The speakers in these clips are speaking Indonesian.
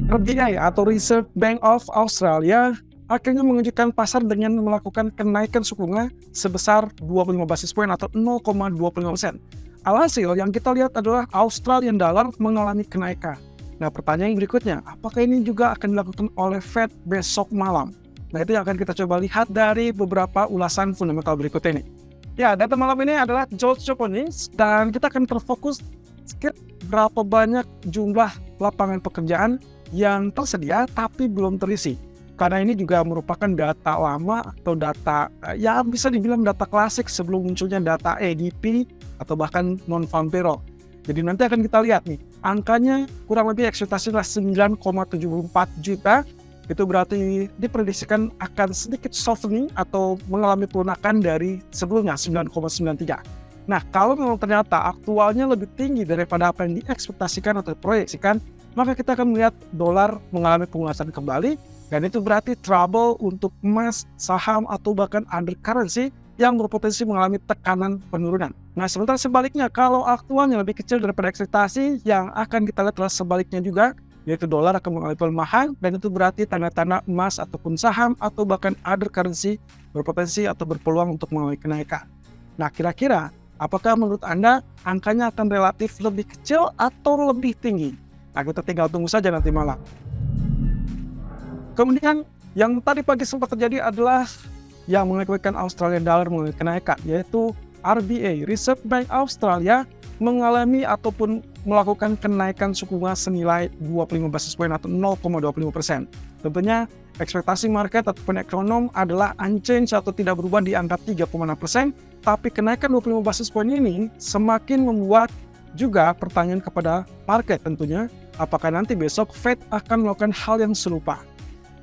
RBA atau Reserve Bank of Australia akhirnya mengejutkan pasar dengan melakukan kenaikan suku bunga sebesar 25 basis poin atau 0,25%. Alhasil yang kita lihat adalah Australian dollar mengalami kenaikan. Nah, pertanyaan berikutnya, apakah ini juga akan dilakukan oleh Fed besok malam? Nah, itu yang akan kita coba lihat dari beberapa ulasan fundamental berikut ini. Ya, data malam ini adalah George Japanese dan kita akan terfokus berapa banyak jumlah lapangan pekerjaan yang tersedia tapi belum terisi. Karena ini juga merupakan data lama atau data ya bisa dibilang data klasik sebelum munculnya data ADP atau bahkan non-farm payroll. Jadi nanti akan kita lihat nih, angkanya kurang lebih ekspektasinya 9,74 juta. Itu berarti diprediksikan akan sedikit softening atau mengalami pelunakan dari sebelumnya 9,93. Nah, kalau memang ternyata aktualnya lebih tinggi daripada apa yang diekspektasikan atau diproyeksikan, maka kita akan melihat dolar mengalami penguatan kembali, dan itu berarti trouble untuk emas, saham, atau bahkan other currency yang berpotensi mengalami tekanan penurunan. Nah, sementara sebaliknya, kalau aktualnya lebih kecil daripada ekspektasi, yang akan kita lihat adalah sebaliknya juga, yaitu dolar akan mengalami pelemahan, dan itu berarti tanda-tanda emas ataupun saham atau bahkan other currency berpotensi atau berpeluang untuk mengalami kenaikan. Nah, kira-kira apakah menurut Anda angkanya akan relatif lebih kecil atau lebih tinggi? Nah, kita tinggal tunggu saja nanti malam. Kemudian yang tadi pagi sempat terjadi adalah yang mengakibatkan Australian dollar mengalami kenaikan, yaitu RBA, Reserve Bank Australia, mengalami ataupun melakukan kenaikan suku bunga senilai 25 basis poin atau 0,25%. Tentunya ekspektasi market ataupun ekonom adalah unchanged atau tidak berubah di angka 3,6%, tapi kenaikan 25 basis poin ini semakin membuat juga pertanyaan kepada market tentunya, apakah nanti besok Fed akan melakukan hal yang serupa.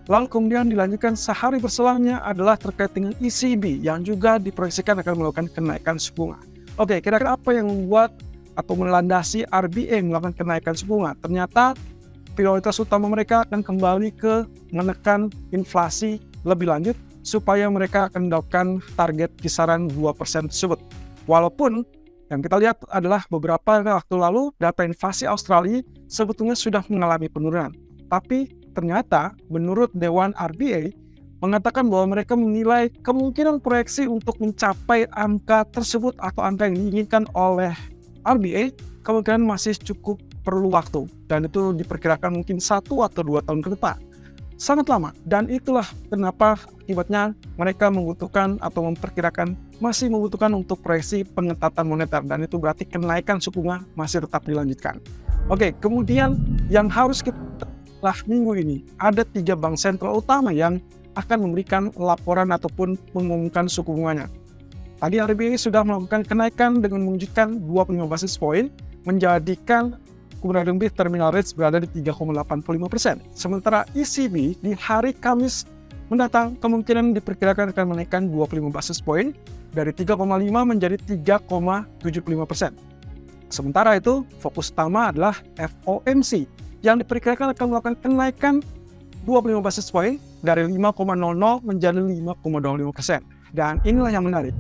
Lalu kemudian dilanjutkan sehari berselanjutnya adalah terkait dengan ECB yang juga diproyeksikan akan melakukan kenaikan suku bunga. Oke, kira-kira apa yang membuat atau melandasi RBA melakukan kenaikan suku bunga? Ternyata prioritas utama mereka akan kembali ke menekan inflasi lebih lanjut supaya mereka akan mendapatkan target kisaran 2% tersebut. Walaupun yang kita lihat adalah beberapa waktu lalu data inflasi Australia sebetulnya sudah mengalami penurunan. Tapi ternyata menurut Dewan RBA mengatakan bahwa mereka menilai kemungkinan proyeksi untuk mencapai angka tersebut atau angka yang diinginkan oleh RBA kemungkinan masih cukup perlu waktu, dan itu diperkirakan mungkin 1 atau 2 tahun ke depan. Sangat lama, dan itulah kenapa akibatnya mereka membutuhkan atau memperkirakan masih membutuhkan untuk proyeksi pengetatan moneter, dan itu berarti kenaikan suku bunga masih tetap dilanjutkan. Oke, kemudian yang harus kita minggu ini ada 3 bank sentral utama yang akan memberikan laporan ataupun mengumumkan suku bunganya. Tadi RBA sudah melakukan kenaikan dengan menunjukkan 25 basis point, menjadikan kurang lebih terminal rates berada di 3,85%. Sementara ECB di hari Kamis mendatang kemungkinan diperkirakan akan menaikkan 25 basis point dari 3,5 menjadi 3,75%. Sementara itu, fokus utama adalah FOMC yang diperkirakan akan melakukan kenaikan 25 basis point dari 5,00 menjadi 5,25%. Dan inilah yang menarik.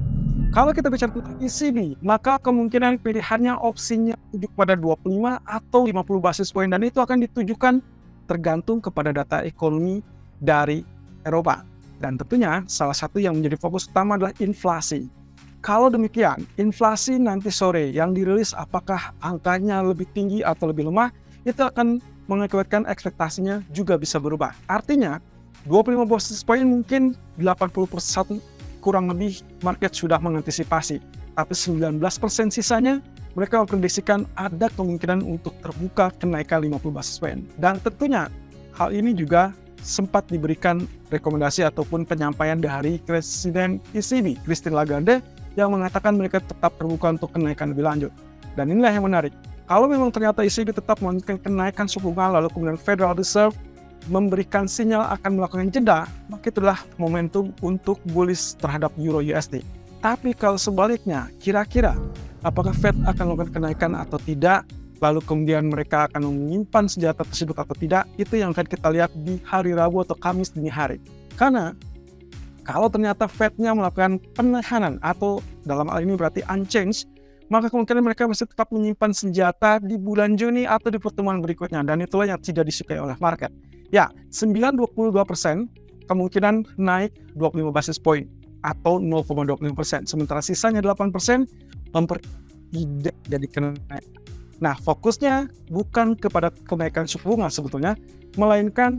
Kalau kita bicara tentang ECB, maka kemungkinan pilihannya opsinya tujuh pada 25 atau 50 basis point, dan itu akan ditujukan tergantung kepada data ekonomi dari Eropa. Dan tentunya salah satu yang menjadi fokus utama adalah inflasi. Kalau demikian, inflasi nanti sore yang dirilis apakah angkanya lebih tinggi atau lebih lemah, itu akan mengakibatkan ekspektasinya juga bisa berubah. Artinya, 25 basis point mungkin 80% kurang lebih market sudah mengantisipasi. Tapi 19% sisanya mereka memprediksikan ada kemungkinan untuk terbuka kenaikan 50 basis point. Dan tentunya hal ini juga sempat diberikan rekomendasi ataupun penyampaian dari Presiden ECB, Christine Lagarde, yang mengatakan mereka tetap terbuka untuk kenaikan lebih lanjut. Dan inilah yang menarik. Kalau memang ternyata ECB tetap melanjutkan kenaikan suku bunga, lalu kemudian Federal Reserve memberikan sinyal akan melakukan jeda, maka itulah momentum untuk bullish terhadap Euro USD. Tapi kalau sebaliknya, kira-kira apakah Fed akan melakukan kenaikan atau tidak, lalu kemudian mereka akan menyimpan senjata tersebut atau tidak, itu yang akan kita lihat di hari Rabu atau Kamis dini hari. Karena kalau ternyata Fed-nya melakukan penahanan atau dalam hal ini berarti unchanged, maka kemungkinan mereka masih tetap menyimpan senjata di bulan Juni atau di pertemuan berikutnya, dan itulah yang tidak disukai oleh market. Ya, 9,22% kemungkinan naik 25 basis point atau 0,25%, sementara sisanya 8% tidak jadi kenaikan. Nah, fokusnya bukan kepada kenaikan suku bunga sebetulnya, melainkan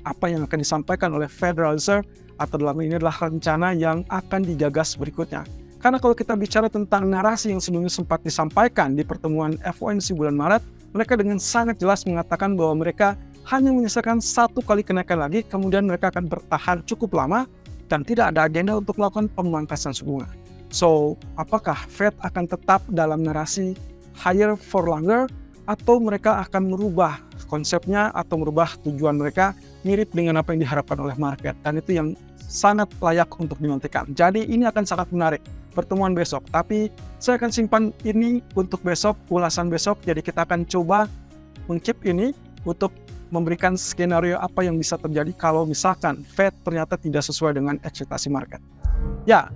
apa yang akan disampaikan oleh Federal Reserve, atau dalam ini adalah rencana yang akan digagas berikutnya. Karena kalau kita bicara tentang narasi yang sebelumnya sempat disampaikan di pertemuan FOMC bulan Maret, mereka dengan sangat jelas mengatakan bahwa mereka hanya menyisakan satu kali kenaikan lagi, kemudian mereka akan bertahan cukup lama dan tidak ada agenda untuk melakukan pemangkasan suku bunga. So, apakah Fed akan tetap dalam narasi higher for longer, atau mereka akan merubah konsepnya atau merubah tujuan mereka mirip dengan apa yang diharapkan oleh market? Dan itu yang sangat layak untuk dinantikan. Jadi ini akan sangat menarik pertemuan besok, tapi saya akan simpan ini untuk besok, ulasan besok. Jadi kita akan coba mengkeep ini untuk memberikan skenario apa yang bisa terjadi kalau misalkan Fed ternyata tidak sesuai dengan ekspektasi market. Ya,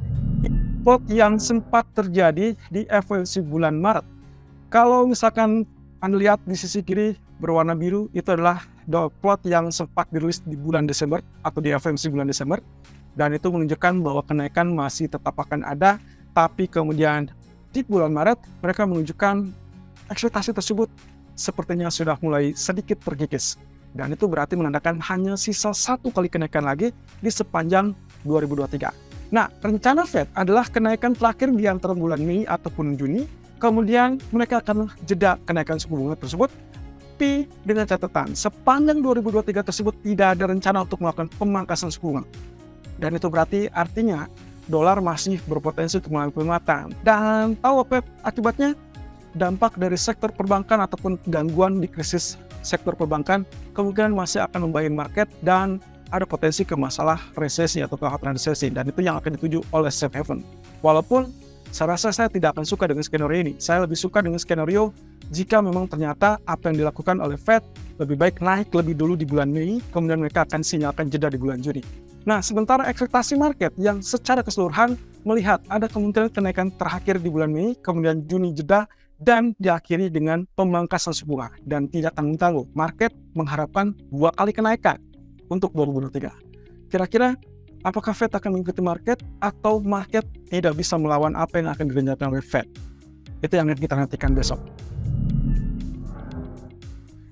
plot yang sempat terjadi di FOMC bulan Maret. Kalau misalkan Anda lihat di sisi kiri berwarna biru, itu adalah plot yang sempat dirilis di bulan Desember atau di FOMC bulan Desember. Dan itu menunjukkan bahwa kenaikan masih tetap akan ada, tapi kemudian di bulan Maret mereka menunjukkan ekspektasi tersebut sepertinya sudah mulai sedikit terkikis. Dan itu berarti menandakan hanya sisa satu kali kenaikan lagi di sepanjang 2023. Nah, rencana Fed adalah kenaikan terakhir di antara bulan Mei ataupun Juni, kemudian mereka akan jeda kenaikan suku bunga tersebut, tapi dengan catatan sepanjang 2023 tersebut tidak ada rencana untuk melakukan pemangkasan suku bunga. Dan itu berarti artinya dolar masih berpotensi untuk mengalami penguatan. Dan tahu apa akibatnya? Dampak dari sektor perbankan ataupun gangguan di krisis sektor perbankan kemungkinan masih akan membahayakan market dan ada potensi ke masalah resesi atau kekhawatiran resesi, dan itu yang akan dituju oleh safe haven. Walaupun saya rasa saya tidak akan suka dengan skenario ini. Saya lebih suka dengan skenario jika memang ternyata apa yang dilakukan oleh Fed lebih baik naik lebih dulu di bulan Mei, kemudian mereka akan sinyalkan jeda di bulan Juni. Nah, sementara ekspektasi market yang secara keseluruhan melihat ada kemungkinan kenaikan terakhir di bulan Mei, kemudian Juni jeda, dan diakhiri dengan pemangkasan suku bunga. Dan tidak tanggung-tanggung, market mengharapkan 2 kali kenaikan untuk 2023. Kira-kira apakah Fed akan mengikuti market, atau market tidak bisa melawan apa yang akan direncanakan oleh Fed? Itu yang kita nantikan besok.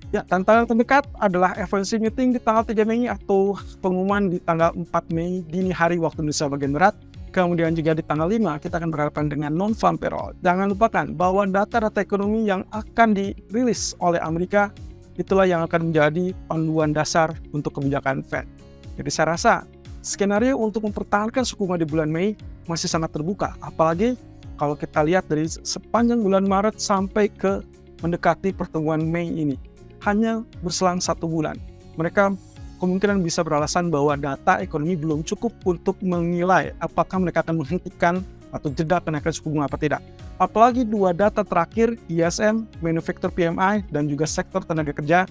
Ya, tantangan terdekat adalah FOMC meeting di tanggal 3 Mei atau pengumuman di tanggal 4 Mei dini hari waktu Indonesia bagian barat. Kemudian juga di tanggal 5 kita akan berhadapan dengan non-farm payroll. Jangan lupakan bahwa data-data ekonomi yang akan dirilis oleh Amerika itulah yang akan menjadi panduan dasar untuk kebijakan Fed. Jadi saya rasa skenario untuk mempertahankan suku bunga di bulan Mei masih sangat terbuka. Apalagi kalau kita lihat dari sepanjang bulan Maret sampai ke mendekati pertemuan Mei ini. Hanya berselang 1 bulan. Mereka kemungkinan bisa beralasan bahwa data ekonomi belum cukup untuk menilai apakah mereka akan menghentikan atau jeda kenaikan suku bunga apa tidak. Apalagi 2 data terakhir, ISM, Manufacturer PMI, dan juga sektor tenaga kerja,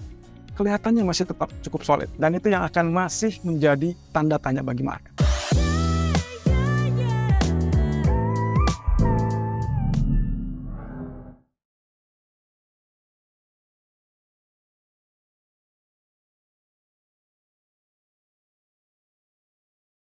kelihatannya masih tetap cukup solid. Dan itu yang akan masih menjadi tanda tanya bagi market.